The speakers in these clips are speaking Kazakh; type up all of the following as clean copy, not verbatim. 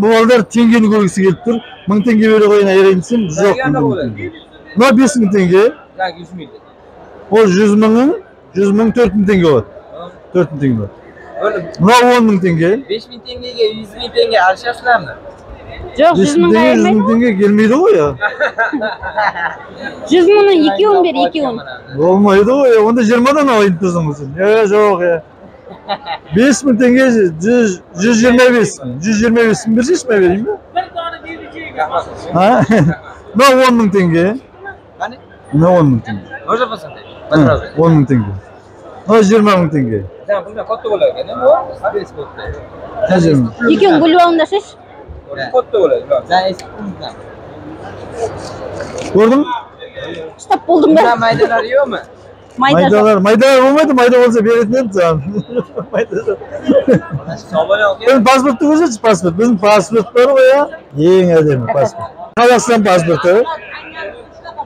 bu balдар tengeni ko'rgisi kelib tur. 1000 tenge berib qo'ying ayirayın desem, yo'q. Buna 5000 tenge. Yo'q, 100 ming. O 100 ming'in 4000 tenge bo'ladi. 4000 tenge bo'ladi. Buna 10000 tenge. 5000 tengega 100 ming tenge alishasizlarmi? Yo'q, 100 ming 100 ming tenge gelmeydi o ya. 100 mingni 2 10 ber, 2 10. Olmaydı o ya. Onda 20'dan alayım kızımızın. Ya yok ya. 5000 tenge 125 mi? 125 mi? Bir şey mi vereyim mi? Ha? Ne 10.000 tenge? Hani? Ne 10.000 tenge? Ne yaparsın? 10.000 tenge. Ne 20.000 tenge? Sen bundan katta bo'ladi ekan, bu habis bo'ldi. Tejim. 2 10 bulvonda siz? Katta bo'ladi. Sen eskimdan. Gördün mü? Stop buldum ben. Bundan maydalar yo'qmi? Maydalar olmaydı. Mayda olsa bir etmem canım. Maydalar. Benim pasportu ko'rsachi, pasport. Bizim pasportlar o ya. Eng ademi pasport. Қазақстан pasportu.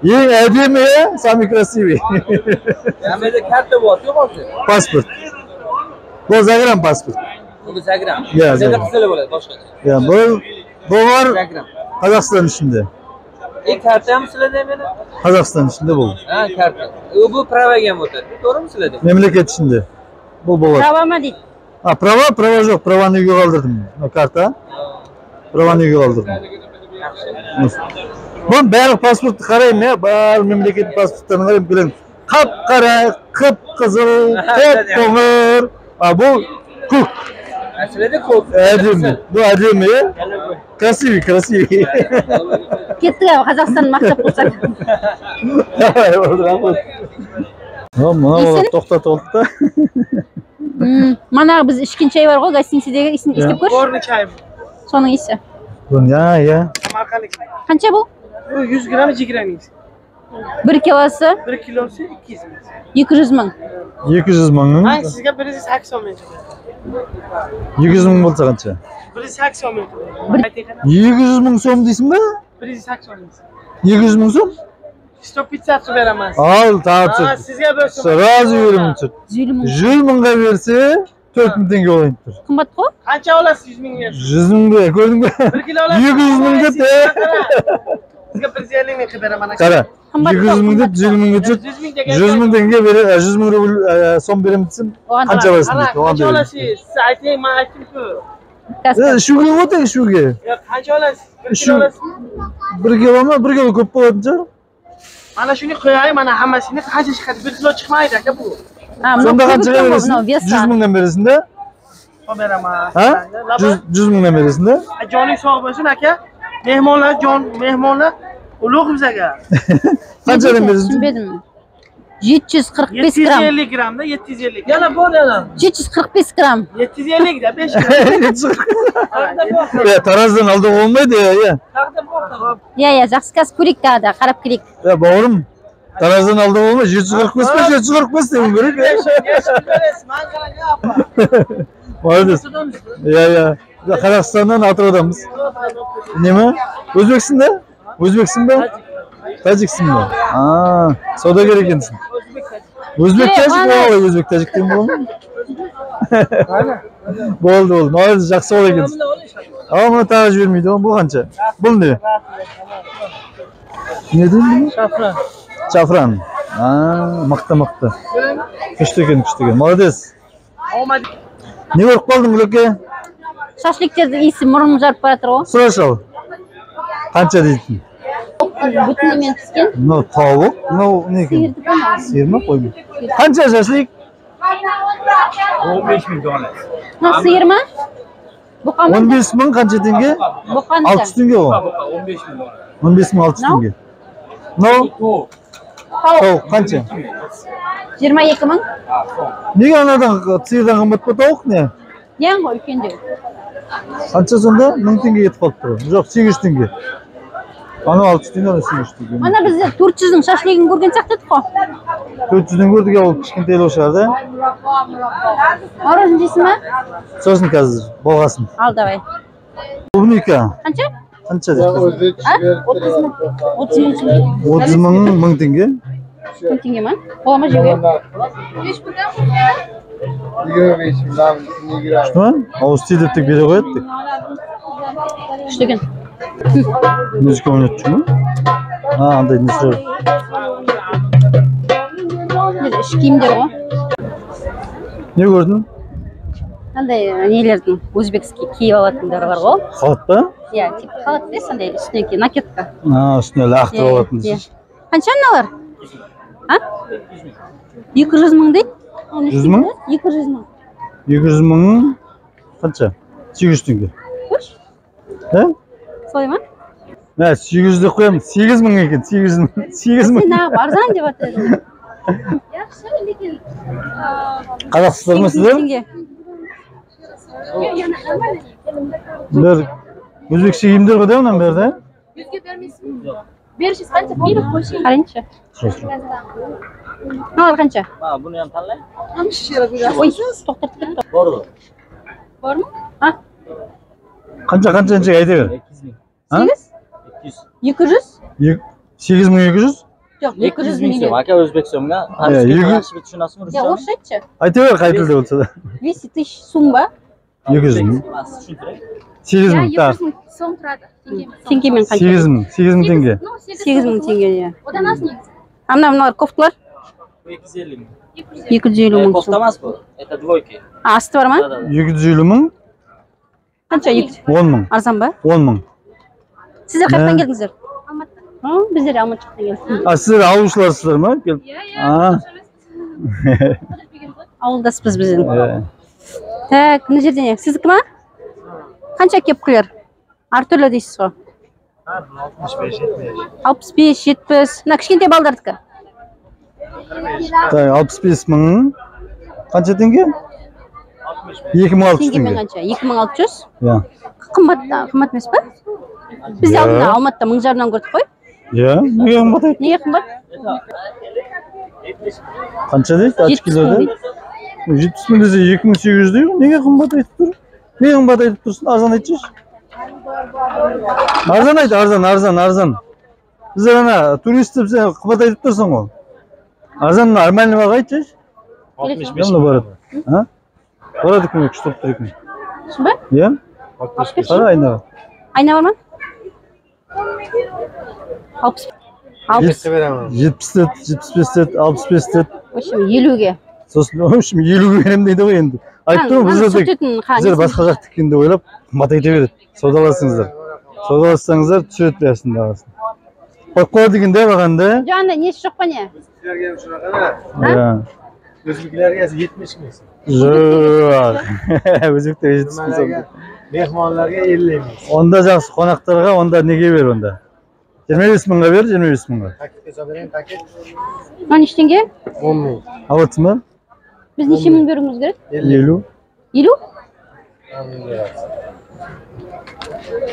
Eng ademi ya, самый красивый. Namazda karta bor, yo'q-ku? Pasport. Bu Zagram pasport. Bu Zagram. Ya, Zagram Zagram. qilsa bo'ladi boshqacha. Ya bu var Zagram. Қазақстан içinde. Karta ham sizlarda meni? Қазақстан içinde bu. Ha, karta. Bu pravaga ham o'tadi. To'g'rimi sizlarda? Memleket içinde. Bu var. Pravama deydi. Ha prava yok. Pravani uyga kaldırdım. O karta. Pravani uyga kaldırdım. Bu bari pasportni qarayman ya. Bari memleket pasportlarini qarayman bilen. Qap-qara, qip-qizil, qip-qo'ng'ir. Ha bu ko'k. Aslida ko'k. Ademi. Bu ademi ya. Красивый. Ketdik abi Qozog'iston maqtab qo'ysak. Mana bola to'xtatib oldi da. Mana biz ichkin choy bor-ku, gostinitsidagi iskib ko'rish. Borni choy. So'ning isi. Ya. Samarqandniki. Qancha bu? Bu 100 gram jigraningiz. 1 kilosi 1 kilosi 200 ming. 200 ming. 200 ming. Men sizga 180 ming. 200 ming bo'lsa qancha? 180 ming. 200 ming so'm deysizmi? 180 ming. 200 ming so'm? 150 qilib beraman. Al, tartib. Ha, sizga bo'lsin. Sразу 20 ming. 100 ming. 100 mingga bersa 4000 tenge olayapti. Qimmat-ku? Qancha olasiz 100 mingga? 100 mingga, ko'rdingmi? 1 kilo olasiz. 200 ming deb. Sizga 150 ming qilib beraman. Qara. 200 ming deb 100 ming deb 100 ming tenge berib, 100 ming rubl so'm beraman desam, qancha olasan deydi. Qancha olasiz? Siz ayting, men aytdim-ku. Shuga o'ting shuga. Yo'q, qancha olasiz? 1 kilo olasiz? 1 kilomi? 1 kilo ko'p bo'ladi. Mana shuni qo'yay, mana hammasini qancha chiqadi? 1 kilo chiqmaydi aka bu. Sonda qancha berasan? 100 mingdan berasan-da? Olib beraman. Ha? 100 mingdan berasan-da? Joning sog' bo'lsin aka. Mehmonlar ulug' bizaga. Qanchadan berasan? Tushunmadimmi? 745 gram. 750 gramda 750. Yana bor yana. 745 gram. 750 da 5 gram. Ya tarazdan aldı olmaydı ya. Taqdir bor. Ya, yaxshi kasb ko'rik da, qarab kelik. Ya bağırım. Tarazdan aldı olmaz. 745 mi? 745 demin gerek. Vardır. Ya. Kazakistan'dan Atradan'ız. Ne mi? Özbekistan'da? Özbekistan'da? Tacikistan. Aa, soda gerekensin. Özbek Tacik mi olay? Özbek Tacik değil mi oğlum? Oldu. Mağazı жақсы olay ekensin. Ama buna taraj vermeydi. Bu kança? Bu ne? Ne diyeyim? Şafran. Aa, mıқты. Күшті екен. Молодец. Ne көріп қалдың Гүлеке? Шашликтердің иісі мұрным жарып баратыр ғой. Сұрашы ал. Қанша дейсің? Бүтін немен піскен? No tavuk, no ne ki? Sıyır mı koymuş? Kaça şaşlık? 15 ming dolar. Ha, sıyır mı? Bu qancha? 15 ming qancha tenge? Bu qancha? 600 tenge o. 15 ming dolar. 15 ming 600 tenge. No? Tavuk qancha? 22 ming. Nega anadan sıyırdan qimmat bu tavuk ne? Yan qo'y ulkende. Qancha sonda 1000 tenge yetib qolibdi. Yo'q, 800 tenge. Ana 600 tenge ana 800 tenge. Mana biz 400 ning shashligini ko'rgan chaqdadku. 400 dan ko'rdik ya, o kichkintoy o'sharda. Morozni deysizmi? So'zni hozir bo'lg'asin. Al davay. Buniki. Qancha? Qancha deysiz? 30 ming. 30 ming 1000 tenge. 1000 tengami? Qo'yma jo'ga. 25 ming. Şuna? Ağustos edip beri koyattık. İşte Müzik oynatçı mı? Ha, андай ne soru? iş kiyimler o. Ne gördün? Андай нелердің өзбекский киіп алатындары бар ғой. Халат па? Иә, типа халат емес, андай үстіне накидка. Ha, üstüne lақтырып алатын дейсіз. Қанша мыналар? А? 200 мың дейді. 100 мың? 200 мың. 200 мың қанша? 800 теңге. Көрші? He? Солай ма? Мә, 800 деп қоямын. 8 мың екен, 8 мың. 8 мың. Сен неғып арзан деп жатырсың? Қазақсыздар ма сіздер? Бір өзбекше киімдер ғой да мынаның бәрі да? Берші қанша? Қарайыншы. Мыналар қанша? Bunu yan tanlay. Ой, тоқтатып кетті. Doğru. Бар ма? А? Қанша айта бер. 8.000. 8? 200? 8200? Жоқ, 200 200.000 миллион. aka O'zbekistonga. Yaxshi tushunasizmi Я ruscha? орысша айтшы. Айта бер қай тілде болса да. 200 тысяч сум ба? 200 мың. Tushuntiring. 8 мың, так. сом тұрады. Теңгемен қанша? 8 мың теңге. 8 мың теңге, иә. Одан аз негізі. А мыналар кофталар? 250 ming. 250 мың Kofta сум. emas bu. Это двойки. А, асты бар ма? 250 мың, Қанша? 10 мың. Арзан ба? 10 мың. Сіздер қаяқтан Мә. келдіңіздер? Біздер Алматы жақтан келдік. А сіздер алушыларсыздар ма? А. Ауылдаспыз біздің. Так, мына жерде не? Сіздікі ма? Қанша кепкілер? Әртүрлі дейсіз ғой. 65-70. Мына кішкентай балдардікі. Так, 65 мың. Қанша теңге? 2600 Теңгемен теңге. қанша? 2600? Иә. Қымбат емес па? Біз де алдында Алматыда 1000 жарымнан көрдік қой. Иә, неге қымбат айтты? Неге қымбат? Қанша дейді? 70 мың дейді. 70 мың десе 2800 дейді. Неге қымбат айтып тұр? Неге қымбат айтып тұрсың? Арзан айтшы. Арзан айт, арзан. Біздер ана турист деп сен қымбат айтып тұрсың ғой. Арзан нормальный баға айтшы. 65 мың барады. А? Барады кім күшті тұр екен. Шын ба? Иә? Қара айна. Айна бар ма? 60. 70 дед, 75 дед, 65 дед. В общем, 50-ге. Сосын, в общем, 50-ге берем дейді ғой енді. Айтты ғой, біздер басқа жақ тіккенді ойлап, қымбат айта береді. Саудаласыңыздар. Саудалассаңыздар, түсіреді бәрсін бағасын. Қойып қояды деген де бағанда. Жоқ, анда несі жоқ па не? O'zbeklarga 70 ming. Жоқ. Өзбектерге 70 мың сом. Mehmonlarga 50 ming. Onda жақсы қонақтарға, onda неге бер онда? 25 мыңға бер, 25 мыңға. Paket hesap bereyim, paket. Мына нештенге? 10 ming. Алатсың ба? Біз неше мың беруіміз керек? 50. 50? 10 ming berasiz.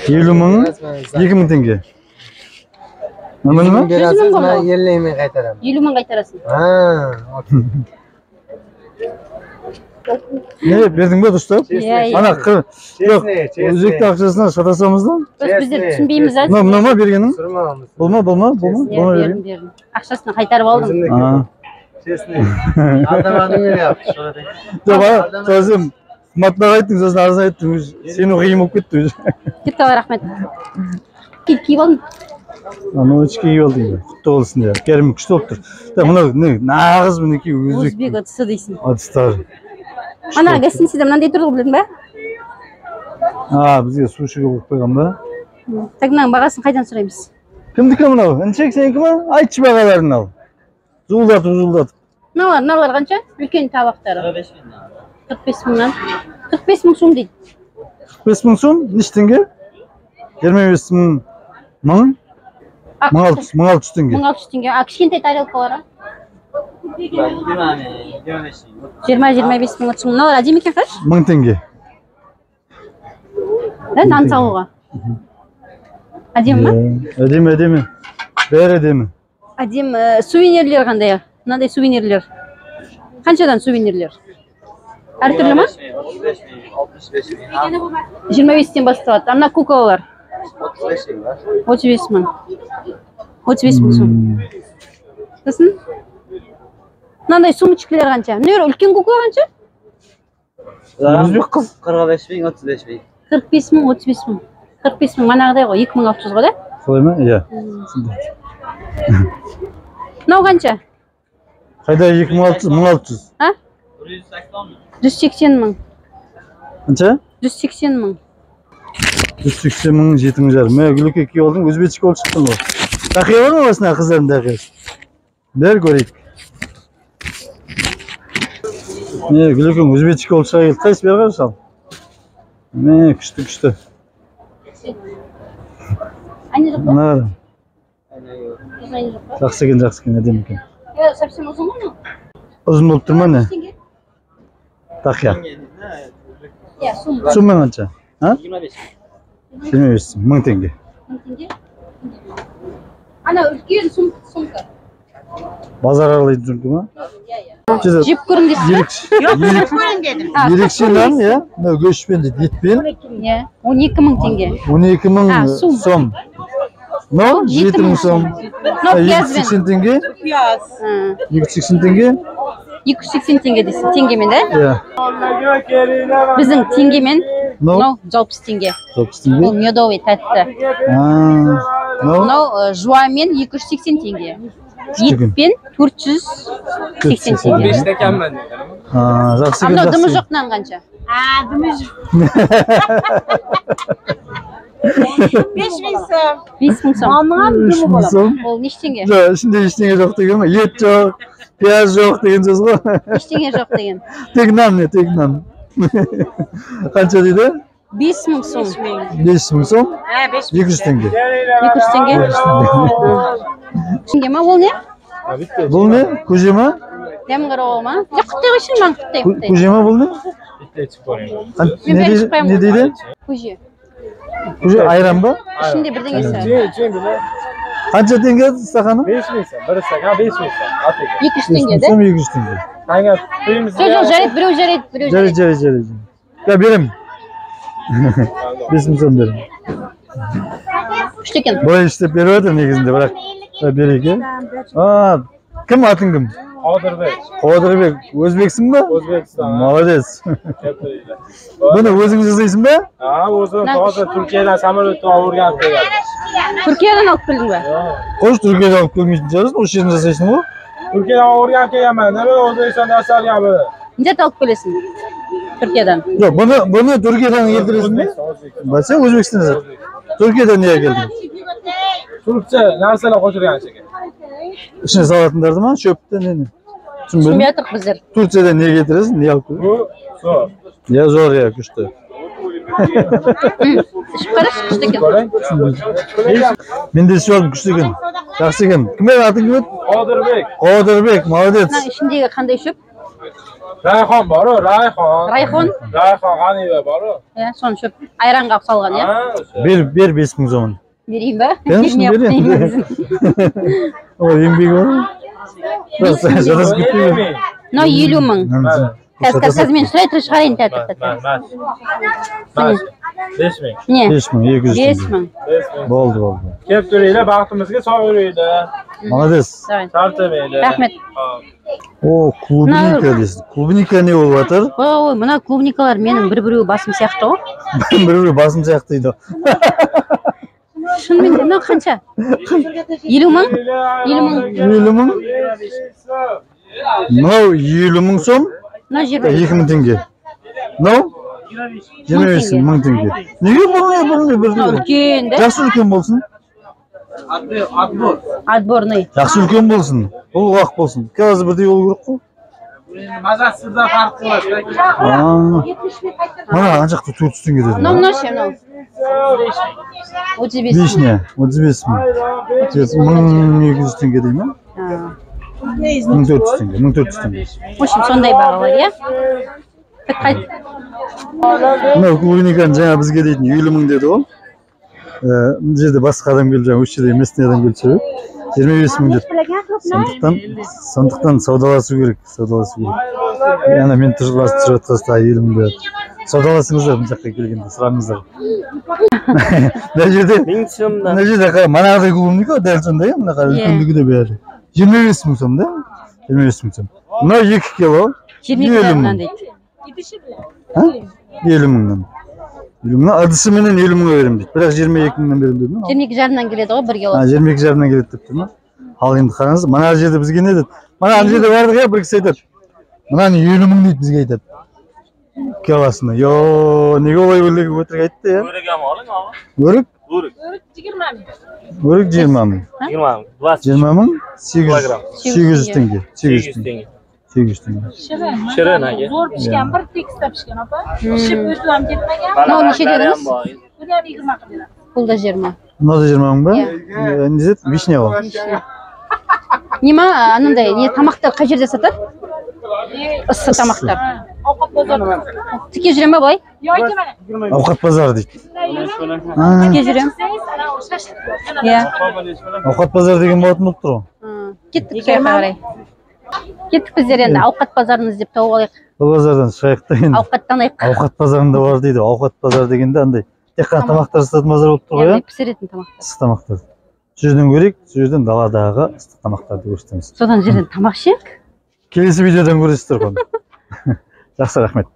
50 мың, 2 мың теңге. Нормально ма? Berasiz, ming men bo'ldi. 50 ming qaytaraman. 50 мың қайтарасың. Ha, okey. Не, бердің ба дұрыстап? Иә, Ана, Честный, честный. өзбекті ақшасына шатасамыз да? Біздер түсінбейміз а? Мына ма бергенің? Сұрмағанбыз. Болма Иә, берген. бердім. Ақшасын қайтарып алдым. Өзімдікі. Честный. Алдамадың беріп. Жоқ, сосын қымбатырақ айттың, сосын арзан айттың. Сені қиын болып кетті. Кеткаға рахмет. Киіп алдым. Аны ішке киіп алдың ба? Құтты болсын деп. Кәрім күшті болып тұр. Мынау нағыз мінекей өзбек Өзбек ыдысы дейсің. ыдыстар. Ана гостиницада мынандай тұр ғой білдің ба? Бізге су ішуге қойып қойған ба? Так мынаның бағасын қайдан сұраймыз? Кімдікі мынау? Інчек сенікі ма? Айтшы бағаларын ал. Зуылдатып. Мыналар қанша? Үлкен табақтары. 45 ming. 45 мыңнан. 45 мың сум дейді. 45 мың сом, неше теңге? 25 мың 1600 теңге. 1600 теңге. А кішкентай тарелкалары? 25 20-25 мың 30 мың. Мыналар әдемі екен қарашы. 1000 теңге. Да, нан салуға. Әдемі ма? Әдемі. Бәрі әдемі. Әдемі. Сувенирлер қандай? Мынандай сувенирлер. Қаншадан сувенирлер? Әртүрлі ма? 35 ming, 65 ming. 25-тен басталады. Ана куколалар? 35 ming var. 35 мың. 35 мың сум. Сосын? Мынандай сумочкалар қанша? Мына үлкен кукла қанша? Өзбек қыз. 45 ming, 35 ming. 45 мың, 35 мың. 45 мың манағыдай ғой, 2600 ғой да? Солай ма? Иә. Мынау қанша? Қайда 2600, 1600. А? 180 мың. Қанша? 180 мың. 180 мың, 7 мың жарым. Мә, Гүлөке кие алдың, өзбекші болып шықтың ғой. Тақия бар ма басына қыздардың тақиясы? Бер көрейік. Мә, Гүлөкең өзбекші болып шыға келді. Қайсы бер қараш ал? Мә, күшті. Мына қара. Жақсы екен, әдемі екен. Совсем ұзын ғой mu? Ұзын болып тұр ма не? Тақия. Сумма қанша? 25 мың теңге. Ана үлкен сумка. Базар аралайды жүрді ма? Жеп көрін дейсіз бе? Ерекше нан, иә? Көшпен дейді, етпен. 12 мың теңге. 12 мың сом. No, 7 мың сом. 280 теңге? 280 теңге? 280 теңге дейсіз, теңгемен да? Иә. Біздің теңгемен, мынау 60 теңге. 60 теңге? Ол медовый тәтті. Мынау жуамен 280 теңге. Етпен 480 теңге. 15 текенмен. Жақсы екен, Мынау дымы жоқ нан қанша? Дымы жоқ. 5000 сом. 5000 сом. Дымы болады. Ол неше теңге? Жоқ, ішінде ештеңе жоқ деген ма? Ет жоқ, пияз жоқ деген сөз ғой. Ештеңе жоқ деген. Тек нан не, тек нан. Қанша дейді? 5000 сом. 5000 сом? 200 теңге. 200 теңге? Теңге ма ол не? Бұл не? Көже ма? Дәм қарауы ма? Құттай қойшын маған құттай. Көже ма бұл не? Не дейді? Көже. Көже айран ба? Ішінде бірдеңесі. Қанша теңге стақаны? 5000 сом. Bir стакан 5000 сом. 200 теңге да? 200 теңге. Kanka suyumuz Жоқ, жарайды, біреу жарайды. Жарайды. Я берем. 5000 сом берем. Күшті екен. Бұлай істеп беріп отыр негізінде, бірақ береке. Кім атың кім? Қадырбек. Өзбексің ба? Өзбекстан. Молодец. Бұны өзің жасайсың ба? Өзім таза Түркиядан самолетті алып келген. Түркиядан алып келдің ба? Қош Түркиядан алып келмейтін шығарсың, осы жерін жасайсың ғой? Türkiye'den oraya gelmem. Ne böyle Özbekistan'da asal ya böyle. Неше алып келесің? Түркиядан. Жоқ, бұны Түркиядан келтіресің бе? Бәсе Өзбекстаннан. Түркиядан неге келдің? Türkçe narsalar koşurgan şeker. İçine salatындарды ма? Шөпті нені? Түсінбей жатырық біздер. Турциядан не кетіресің? Не алып келесің? Bu zor. Я зор, я күшті. Ішіп қарашы, күшті екен. Мен де ішіп алдым, күшті екен. Жақсы екен. Кім еді атың кім еді? Qodirbek. Qodirbek, молодец. Мына ішіндегі қандай шөп? Rayhon var o, Rayhon. Rayhon? Rayhon G'aniyev var o. Соны шөп айранға салған, иә? Бер 5000 сомын. Берейін ба? Берем. О, еңбегі бар ма? Жадасып кетпей ме? Мынау 50 мың. Қазір мен сұрай шығарайын тәтіп. 5000. Не? 5000, 200 5 теңге. мың. Болды. Kep töreyle baktığımızda sağ örüydü. Молодец. Tartımıydı. Рахмет. О, клубника дейсіз. Клубника не болып жатыр? Ой, мына клубникалар менің бір-біреуі басым сияқты ғой. Бір-біреу басым сияқты дейді. Шынымен де, мынау қанша? 50 мың? 50 мың. 50 мың? Мынау 50 мың сом? Мынау 2000 теңге. Мынау? 25 мың теңге. Неге бұрын? Үлкен, да? Жақсы үлкен болсын. Отборный. Жақсы үлкен болсын. Бұл уақ болсын. Қазір бірдей болу керек қой. Mazasızda farkı var. Мына ана жақта 400 теңге деді. Мынау ше, мынау. 35 мың. Вишня, 35 мың. 1200 теңге дей ме? 1400 теңге, 1400 теңге. В общем, сондай бағалар, иә? Қайт. Мынау клубниканы жаңа бізге дейтін 50 мың деді ғой. Бұл жерде басқа адам келіп жаңа осы жерде местный адам келіп сөйлеп 25 мың деді. Сондықтан саудаласу керек. Яна мен тұрып жатқаста 50 мың деді. Саудаласыңыздар бұл жаққа келгенде сұраңыздар. Мына жерде манағыдай клубника дәл сондай, мына үлкендігі де бәрі. 25 мың сом да? 25 мың сом. Мынау 2 кило. 20 мыңнан дейді. 50 мыңнан. Mına adısı menen 50 mыңга берем дейт. Бирок 22 мыңдан берем дедим. 22 жарымдан келеді ғой 1 кило. 22 жарымдан келет депти ма? Ал енді қараңыз, мына жерде бізге не деді? Мына ана жерде бардық я, бір кісі айтады. Мынаны 50 мың дейді бізге айтады. Килосына. Йо, неге олай өрлеге өтірік айтты я? Börek ama alın abi. Өрік? Börek. Өрік 20 мың. 20 mı? 20. 20 мың 800 теңге. 800 tenge. 800 tenge. Şirin aka. Zo'r pishgan, bir tekisda pishgan opa. Pishib o'zim ketmagan. No, necha dediniz? Buni ham 20 qildilar. Бұл да 20. Мына да 20 мың ба? Не деді? Вишня ол. Нема анандай не тамақтар қай жерде сатады? Ыссы тамақтар. Ovqat bozorida. Тіке жүре ма былай? Yoki mana. Ауқат базары дейді. Тіке жүрем. Ana o'xshash. Иә. Ауқат базар деген болатын болып тұр ғой. Кеттік сол жаққа қарай. Кеттік біздер енді ауқат базарын іздеп тауып алайық. Бұл базардан шығайық та енді. Ауқаттанайық. Ауқат базарында бар дейді. Ауқат базар дегенде андай тек қана тамақтар сататын базар болып тұр ғой. Яғни пісіретін тамақтар. Ыстық тамақтар. Сол жерден көрейік, сол жерден даладағы ыстық тамақтарды көрсетеміз. Содан жерден тамақ ішейік. Келесі видеодан көресіздер ғой. Жақсы, рахмет.